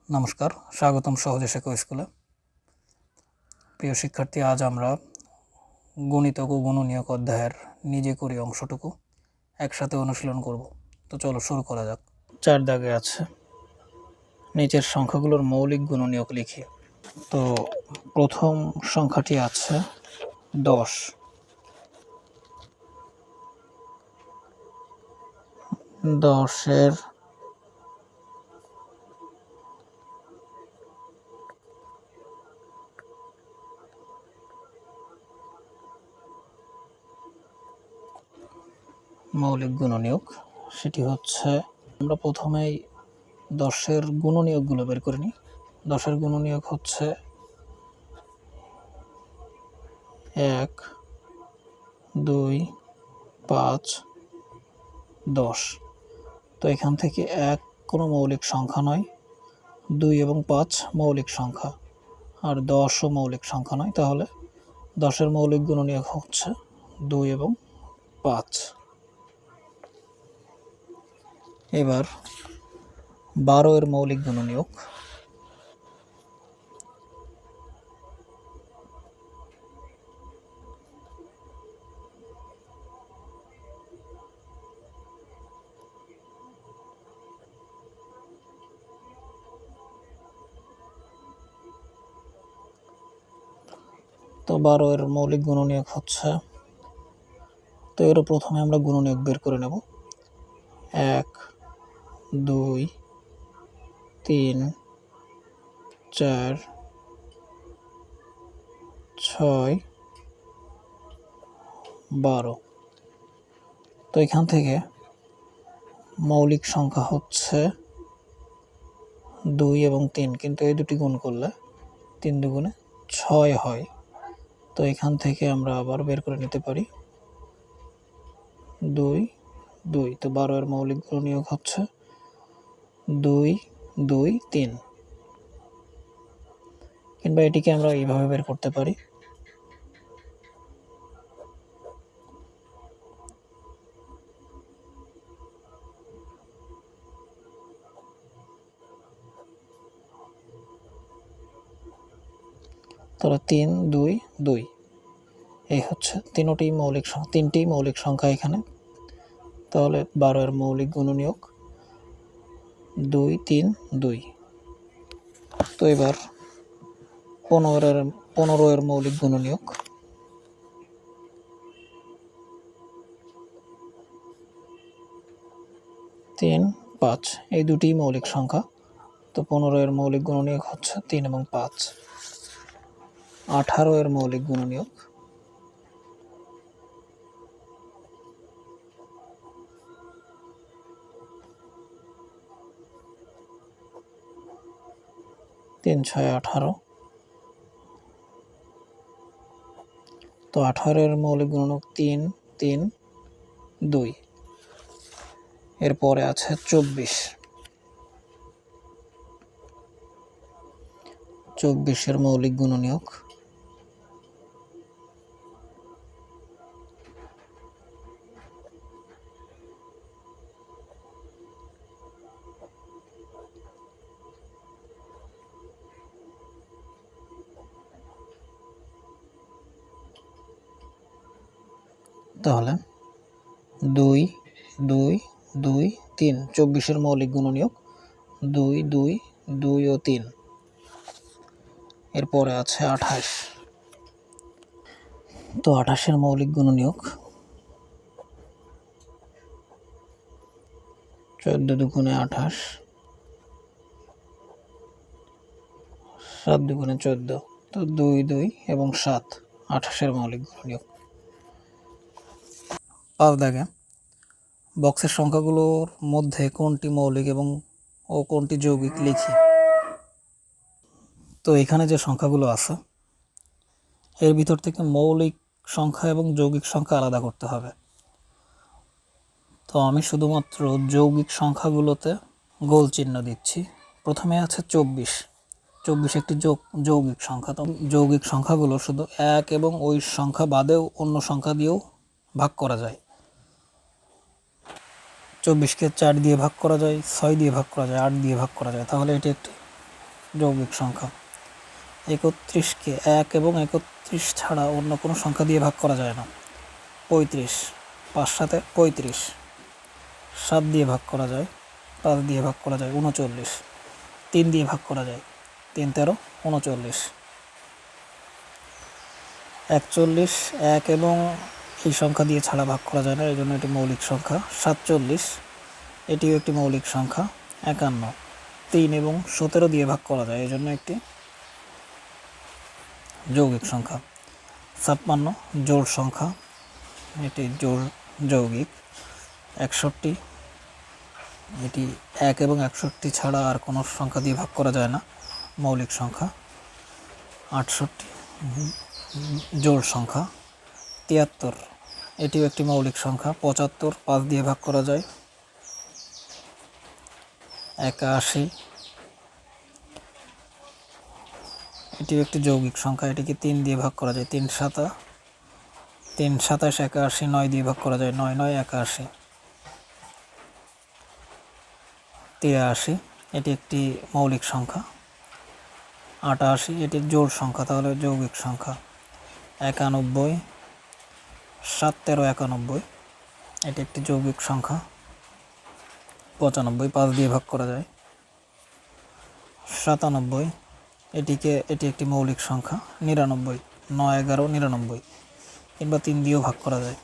নমস্কার, স্বাগতম সহজে শেখো স্কুলে। প্রিয় শিক্ষার্থী, আজ আমরা গণিতক ও গুণনীয়ক অধ্যায়ের নিজে করি অংশটুকু একসাথে অনুশীলন করব। তো চলো শুরু করা যাক। 4 দাগে আছে, নিচের সংখ্যাগুলোর মৌলিক গুণনীয়ক লিখি। তো প্রথম সংখ্যাটি আছে 10। 10-এর মৌলিক গুণনীয়ক সেটি হচ্ছে, আমরা প্রথমেই 10-এর গুণনীয়কগুলো বের করে নিই। 10-এর গুণনীয়ক হচ্ছে 1, 2, 5, 10। তো এখান থেকে 1 কোনো মৌলিক সংখ্যা নয়, 2 এবং 5 মৌলিক সংখ্যা, আর 10ও মৌলিক সংখ্যা নয়। তাহলে 10-এর মৌলিক গুণনীয়ক হচ্ছে 2 এবং 5। এবার 12-এর মৌলিক গুণনীয়ক। তো 12-এর মৌলিক গুণনীয়ক হচ্ছে, তো এরও প্রথমে আমরা গুণনীয়ক বের করে নেব। 1, 2, 3, 4, 6, 12। তো এখান থেকে মৌলিক সংখ্যা হচ্ছে 2 এবং 3, কিন্তু এই দুটি গুণ করলে 3 দুগুণে 6 হয়। তো এখান থেকে আমরা আবার বের করে নিতে পারি 2, 2। তো 12-এর মৌলিক গুণনীয়ক হচ্ছে 2, 2, 3। কিংবা এটিকে আমরা এইভাবে বের করতে পারি, তাহলে 3, 2, 2। এই হচ্ছে তিনটি মৌলিক সংখ্যা এখানে। তাহলে 12-এর মৌলিক গুণনীয়ক 2, 3, 2। তো এবার 15-এর মৌলিক গুণনীয়ক। 3, 5, এই দুটি মৌলিক সংখ্যা। তো 15-এর মৌলিক গুণনীয়ক হচ্ছে 3 এবং 5। 18-এর মৌলিক গুণনীয়ক। 3, 6, 18। তো 18-এর মৌলিক গুণনীয়ক 3, 3, 2। এরপরে আছে 24। 24-এর মৌলিক গুণনীয়ক। 2, 2, 2, 3। 24-এর মৌলিক গুণনীয়ক 2, 2, 2 ও 3। এরপরে আছে 28। তো 28-এর মৌলিক গুণনীয়ক 14 দুগুণে 28, 7 দুগুণে 14। তো 2, 2 এবং 7 28-এর মৌলিক গুণনীয়ক। 5 দাগে বক্সের সংখ্যাগুলোর মধ্যে কোনটি মৌলিক ও কোনটি যৌগিক লিখি। তো এখানে যে সংখ্যাগুলো আছে এর ভিতর থেকে মৌলিক সংখ্যা এবং যৌগিক সংখ্যা আলাদা করতে হবে। তো আমি শুধুমাত্র যৌগিক সংখ্যাগুলোতে গোল চিহ্ন দিচ্ছি। প্রথমে আছে 24। 24 একটি যৌগিক সংখ্যা। তো যৌগিক সংখ্যাগুলো শুধু 1 এবং ওই সংখ্যা বাদেও অন্য সংখ্যা দিয়েও ভাগ করা যায়। 24কে 4 দিয়ে ভাগ করা যায়, 6 দিয়ে ভাগ করা যায়, 8 দিয়ে ভাগ করা যায়। তাহলে এটি একটি যৌগিক সংখ্যা। 31কে 1 এবং 31 ছাড়া অন্য কোনো সংখ্যা দিয়ে ভাগ করা যায় না। 35, 5 সাথে 35, 7 দিয়ে ভাগ করা যায়, 5 দিয়ে ভাগ করা যায় 39, 3 দিয়ে ভাগ করা যায়, 3 13 39, 41 1 এবং এই সংখ্যা দিয়ে ছাড়া ভাগ করা যায় না, এই জন্য এটি মৌলিক সংখ্যা। 47 এটিও একটি মৌলিক সংখ্যা। 51 3 এবং 17 দিয়ে ভাগ করা যায়, এই জন্য একটি যৌগিক সংখ্যা। 56 জোড় সংখ্যা, এটি যৌগিক। 61 এটি 1 এবং 61 ছাড়া আর কোনো সংখ্যা দিয়ে ভাগ করা যায় না, মৌলিক সংখ্যা। 68 জোড় সংখ্যা। 73 এটিও একটি মৌলিক সংখ্যা। 75 5 দিয়ে ভাগ করা যায়। 81 এটিও একটি যৌগিক সংখ্যা, এটিকে 3 দিয়ে ভাগ করা যায়। 3 7 3 27 81, 9 দিয়ে ভাগ করা যায়। 9 9 81। 83 এটি একটি মৌলিক সংখ্যা। 88 এটি জোড় সংখ্যা, তাহলে যৌগিক সংখ্যা। 91 7 13 91 এটি একটি যৌগিক সংখ্যা। 95 5 দিয়ে ভাগ করা যায়। 97 এটি একটি মৌলিক সংখ্যা। 99 9 11 99 কিংবা 3 দিয়েও ভাগ করা যায়।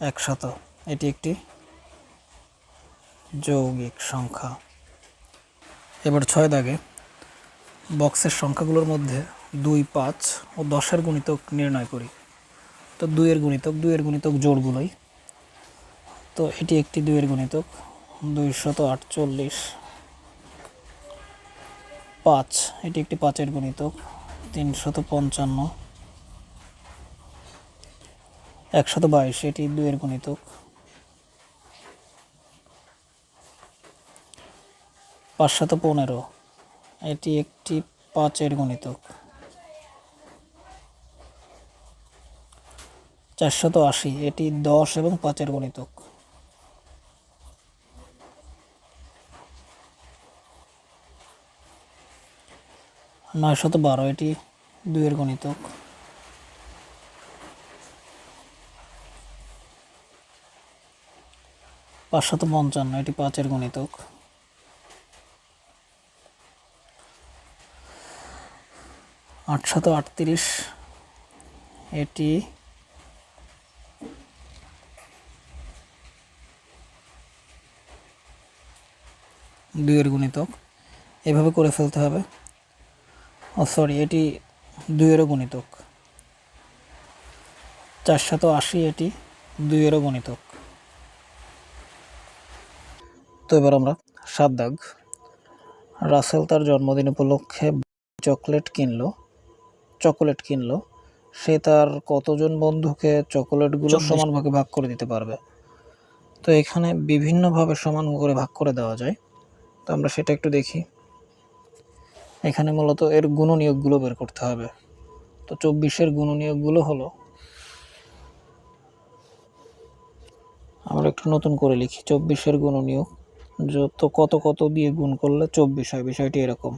100 এটি একটি যৌগিক সংখ্যা। এবার 6 দাগে বক্সের সংখ্যাগুলোর মধ্যে 2 5 ও 10-এর গুণিতক নির্ণয় করি। তো 2 এর গুণিতক জোড়গুলোই। তো এটি একটি 2 এর গুণিতক। 248 5 এটি একটি 5 এর গুণিতক। 355 122 এটি 2 এর গুণিতক। 515 এটি একটি 5 এর গুণিতক। 480 এটি 10 এবং 5 এর গুণিতক। 912 এটি 2 এর গুণিতক। 555 এটি 5 এর গুণিতক। 838 এটি 2 এর গুণিতক। এভাবে করে ফেলতে হবে। এটি 2 এরও গুণিতক। 480 এটি 2 এরও গুণিতক। তো এবার আমরা 7 দাগ। রাসেল তার জন্মদিন উপলক্ষে চকোলেট কিনলো। সে তার কতজন বন্ধুকে চকোলেটগুলো সমান ভাগে ভাগ করে দিতে পারবে? তো এখানে বিভিন্নভাবে সমান করে ভাগ করে দেওয়া যায়, তো আমরা সেটা একটু দেখি। এখানে মূলত এর গুণনীয়কগুলো বের করতে হবে। তো 24-এর গুণনীয়কগুলো হলো, আমরা একটু নতুন করে লিখি। 24-এর গুণনীয়ক যত কত দিয়ে গুণ করলে 24 হয়। বিষয়টি এরকম,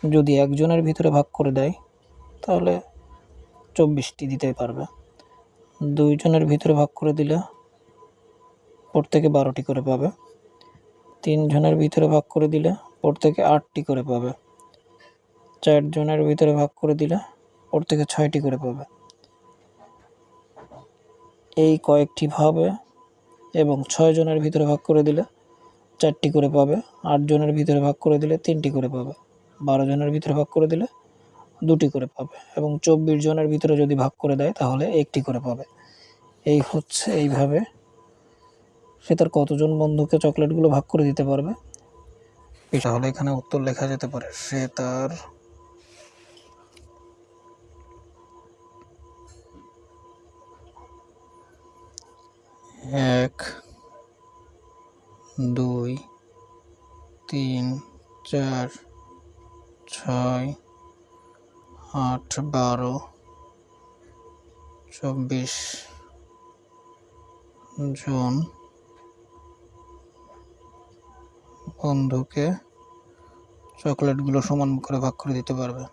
যদি একজনের ভিতরে ভাগ করে দেয় তাহলে 24টি দিতে পারবে। 2 জনের ভিতরে ভাগ করে দিলে প্রত্যেকে 12টি করে পাবে। 3 জনের ভিতরে ভাগ করে দিলে প্রত্যেকে 8টি করে পাবে। 4 জনের ভিতরে ভাগ করে দিলে প্রত্যেকে 6টি করে পাবে। এই কয়েকটি ভাবে এবং 6 জনের ভিতরে ভাগ করে দিলে 4টি করে পাবে। 8 জনের ভিতরে ভাগ করে দিলে 3টি করে পাবে। 12 জনের ভিতরে ভাগ করে দিলে 2টি করে পাবে এবং 24 জনের ভিতরে যদি ভাগ করে দেয় তাহলে 1টি করে পাবে। এই হচ্ছে এইভাবে সে তার কতজন বন্ধুকে চকলেটগুলো ভাগ করে দিতে পারবে। তাহলে এখানে উত্তর লেখা যেতে পারে, সে তার 1 2 3 4 6 8 12 24 জন বন্ধুকে চকলেটগুলো সমান করে ভাগ করে দিতে পারবে।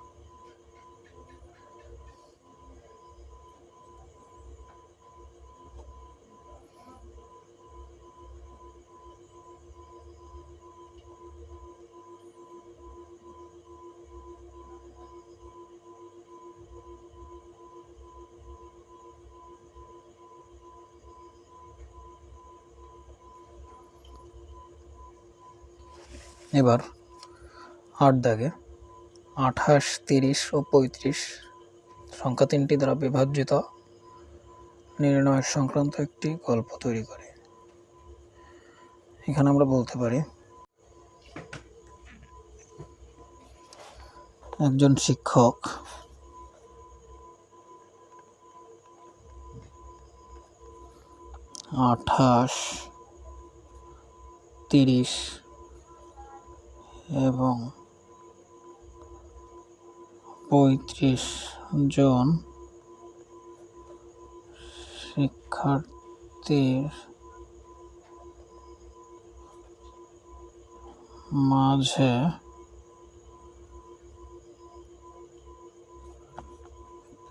এবার 8 দাগে 28, 30 ও 35 সংখ্যা তিনটি দ্বারা বিভাজ্যিত নির্ণয় সংক্রান্ত একটি গল্প তৈরি করে। এখানে আমরা বলতে পারি, একজন শিক্ষক 28, 30 এবং 35 জন শিক্ষার্থীর মাঝে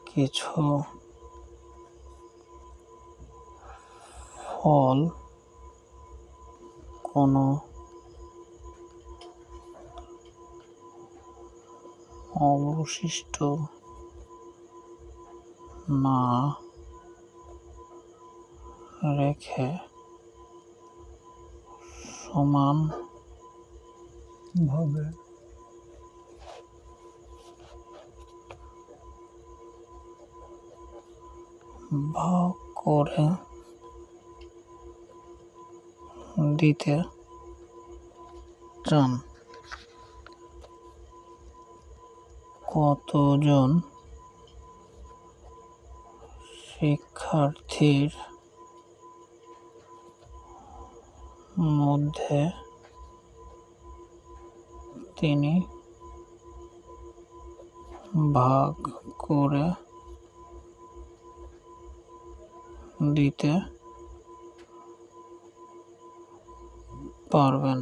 কিছু ফল কোনো অবশিষ্ট না রেখে সমানভাবে ভাগ করে দিতে চান। কতজন শিক্ষার্থীর মধ্যে তিনি ভাগ করে দিতে পারবেন?